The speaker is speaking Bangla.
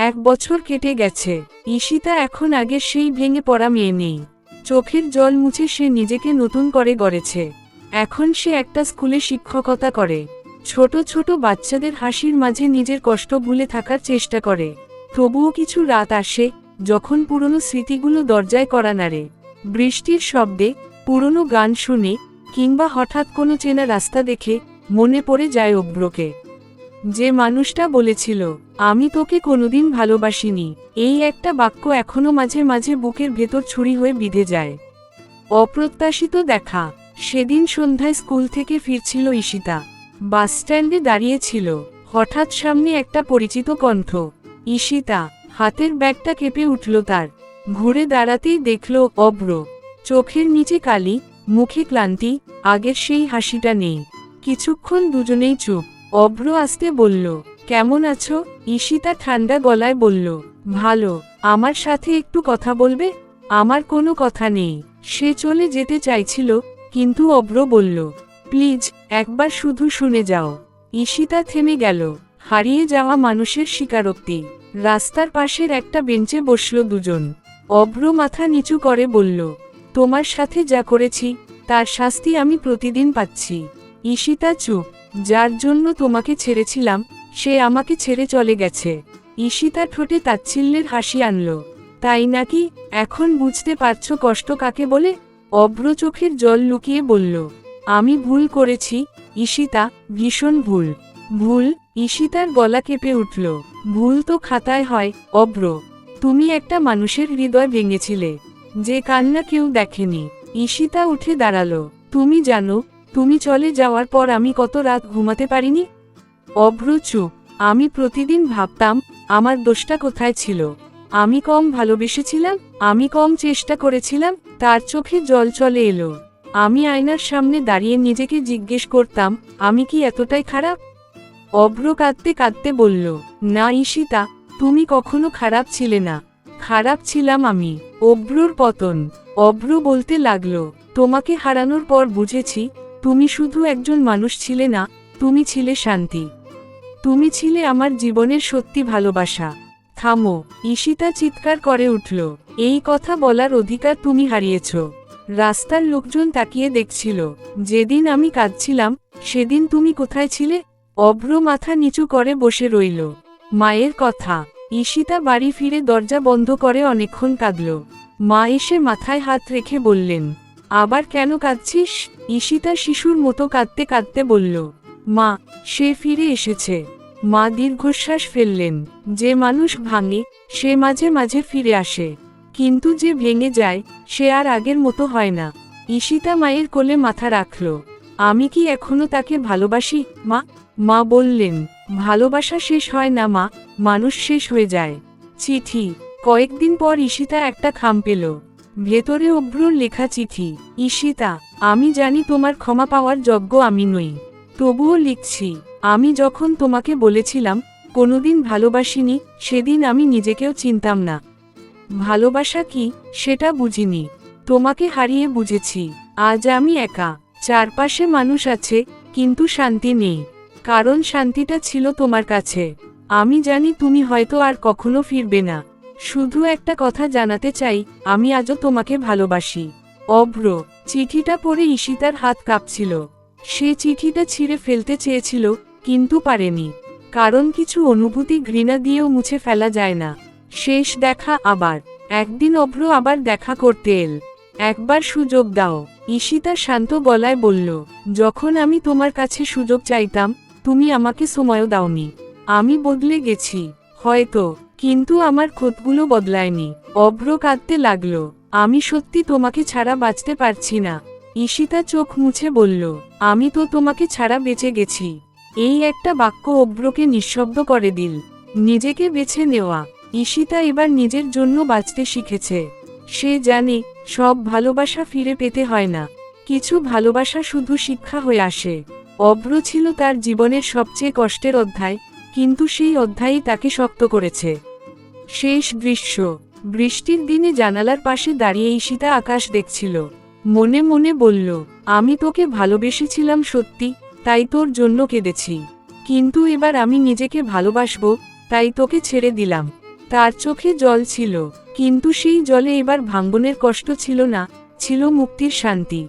1 বছর কেটে গেছে। ঈশিতা এখন আগের সেই ভেঙে পড়া মেয়ে নেই। চোখের জল মুছে সে নিজেকে নতুন করে গড়েছে। এখন সে একটা স্কুলে শিক্ষকতা করে। ছোট ছোট বাচ্চাদের হাসির মাঝে নিজের কষ্ট ভুলে থাকার চেষ্টা করে। তবুও কিছু রাত আসে যখন পুরনো স্মৃতিগুলো দরজায় কড়া নাড়ে। বৃষ্টির শব্দে, পুরনো গান শুনে, কিংবা হঠাৎ কোনো চেনা রাস্তা দেখে মনে পড়ে যায় অভ্রকে। যে মানুষটা বলেছিল, আমি তোকে কোনোদিন ভালোবাসিনি, এই একটা বাক্য এখনো মাঝে মাঝে বুকের ভেতর ছুরি হয়ে বিঁধে যায়। অপ্রত্যাশিত দেখা। সেদিন সন্ধ্যায় স্কুল থেকে ফিরছিল ঈশিতা। বাসস্ট্যান্ডে দাঁড়িয়েছিল। হঠাৎ সামনে একটা পরিচিত কণ্ঠ। ঈশিতা। হাতের ব্যাগটা কেঁপে উঠল তার। ঘুরে দাঁড়াতেই দেখল অভ্র। চোখের নিচে কালি, মুখে ক্লান্তি, আগের সেই হাসিটা নেই। কিছুক্ষণ দুজনেই চুপ। অভ্র আস্তে বলল, কেমন আছো? ঈশিতা ঠান্ডা গলায় বলল, ভালো। আমার সাথে একটু কথা বলবে? আমার কোনো কথা নেই। সে চলে যেতে চাইছিল, কিন্তু অভ্র বলল, প্লিজ, একবার শুধু শুনে যাও। ঈশিতা থেমে গেল। হারিয়ে যাওয়া মানুষের স্বীকারোক্তি। রাস্তার পাশের একটা বেঞ্চে বসল দুজন। অভ্র মাথা নিচু করে বলল, তোমার সাথে যা করেছি তার শাস্তি আমি প্রতিদিন পাচ্ছি। ঈশিতা চুপ। যার জন্য তোমাকে ছেড়েছিলাম সে আমাকে ছেড়ে চলে গেছে। ঈশিতা ঠোঁটে তাচ্ছিল্যের হাসি আনল। তাই নাকি? এখন বুঝতে পারছো কষ্ট কাকে বলে? অভ্র চোখের জল লুকিয়ে বলল, আমি ভুল করেছি ঈশিতা, ভীষণ ভুল। ভুল? ঈশিতার গলা কেঁপে উঠল। ভুল তো খাতায় হয় অভ্র। তুমি একটা মানুষের হৃদয় ভেঙেছিলে, যে কান্না কেউ দেখেনি। ঈশিতা উঠে দাঁড়ালো। তুমি জানো, তুমি চলে যাওয়ার পর আমি কত রাত ঘুমাতে পারিনি? অভ্র চুপ। আমি প্রতিদিন ভাবতাম, আমার দোষটা কোথায় ছিল? আমি কম ভালোবেসেছিলাম, আমি কম চেষ্টা করেছিলাম। তার চোখে জল চলে এলো। আমি আয়নার সামনে দাঁড়িয়ে নিজেকে জিজ্ঞেস করতাম, আমি কি এতটাই খারাপ? অভ্র কাঁদতে কাঁদতে বলল, না ঈশিতা, তুমি কখনো খারাপ ছিলে না। খারাপ ছিলাম আমি। অভ্রর পতন। অভ্র বলতে লাগলো, তোমাকে হারানোর পর বুঝেছি, তুমি শুধু একজন মানুষ ছিলে না, তুমি ছিলে শান্তি। তুমি ছিলে আমার জীবনের সত্যি ভালোবাসা। থামো। ঈশিতা চিৎকার করে উঠল, এই কথা বলার অধিকার তুমি হারিয়েছ। রাস্তার লোকজন তাকিয়ে দেখছিল। যেদিন আমি কাঁদছিলাম সেদিন তুমি কোথায় ছিলে? অভ্র মাথা নিচু করে বসে রইল। মায়ের কথা। ঈশিতা বাড়ি ফিরে দরজা বন্ধ করে অনেকক্ষণ কাঁদল। মা এসে মাথায় হাত রেখে বললেন, আবার কেন কাঁদছিস? ঈশিতা শিশুর মতো কাঁদতে কাঁদতে বলল, মা, সে ফিরে এসেছে। মা দীর্ঘশ্বাস ফেললেন। যে মানুষ ভাঙে সে মাঝে মাঝে ফিরে আসে, কিন্তু যে ভেঙে যায় সে আর আগের মতো হয় না। ঈশিতা মায়ের কোলে মাথা রাখল। আমি কি এখনো তাকে ভালোবাসি মা? মা বললেন, ভালোবাসা শেষ হয় না মা, মানুষ শেষ হয়ে যায়। চিঠি। কয়েকদিন পর ঈশিতা একটা খাম পেল। ভেতরে অভ্রর লেখা চিঠি। ঈশিতা, আমি জানি তোমার ক্ষমা পাওয়ার যোগ্য আমি নই, তবুও লিখছি। আমি যখন তোমাকে বলেছিলাম কোনোদিন ভালোবাসিনি, সেদিন আমি নিজেকেও চিনতাম না। ভালোবাসা কি সেটা বুঝিনি, তোমাকে হারিয়ে বুঝেছি। আজ আমি একা। চারপাশে মানুষ আছে, কিন্তু শান্তি নেই। কারণ শান্তিটা ছিল তোমার কাছে। আমি জানি তুমি হয়তো আর কখনো ফিরবে না। শুধু একটা কথা জানাতে চাই, আমি আজও তোমাকে ভালোবাসি। অভ্র। চিঠিটা পড়ে ঈশিতার হাত কাঁপছিল। সে চিঠিটা ছিঁড়ে ফেলতে চেয়েছিল, কিন্তু পারেনি। কারণ কিছু অনুভূতি ঘৃণা দিয়েও মুছে ফেলা যায় না। শেষ দেখা আবার। একদিন অভ্র আবার দেখা করতে এল। একবার সুযোগ দাও। ঈশিতা শান্ত গলায় বলল, যখন আমি তোমার কাছে সুযোগ চাইতাম তুমি আমাকে সময়ও দাওনি। আমি বদলে গেছি হয়তো, কিন্তু আমার ক্ষতগুলো বদলায়নি। অভ্র কাঁদতে লাগলো, আমি সত্যি তোমাকে ছাড়া বাঁচতে পারছি না। ঈশিতা চোখ মুছে বলল, আমি তো তোমাকে ছাড়া বেঁচে গেছি। এই একটা বাক্য অভ্রকে নিঃশব্দ করে দিল। নিজেকে বেছে নেওয়া। ঈশিতা এবার নিজের জন্য বাঁচতে শিখেছে। সে জানে, সব ভালোবাসা ফিরে পেতে হয় না, কিছু ভালোবাসা শুধু শিক্ষা হয়ে আসে। অভ্র ছিল তার জীবনের সবচেয়ে কষ্টের অধ্যায়, কিন্তু সেই অধ্যায়ই তাকে শক্ত করেছে। শেষ দৃশ্য। বৃষ্টির দিনে জানালার পাশে দাঁড়িয়ে ঈশিতা আকাশ দেখছিল। মনে মনে বলল, আমি তোকে ভালোবেসেছিলাম সত্যি, তাই তোর জন্য কেঁদেছি। কিন্তু এবার আমি নিজেকে ভালোবাসবো, তাই তোকে ছেড়ে দিলাম। তার চোখে জল ছিল, কিন্তু সেই জলে এবার ভাঙ্গনের কষ্ট ছিল না, ছিল মুক্তির শান্তি।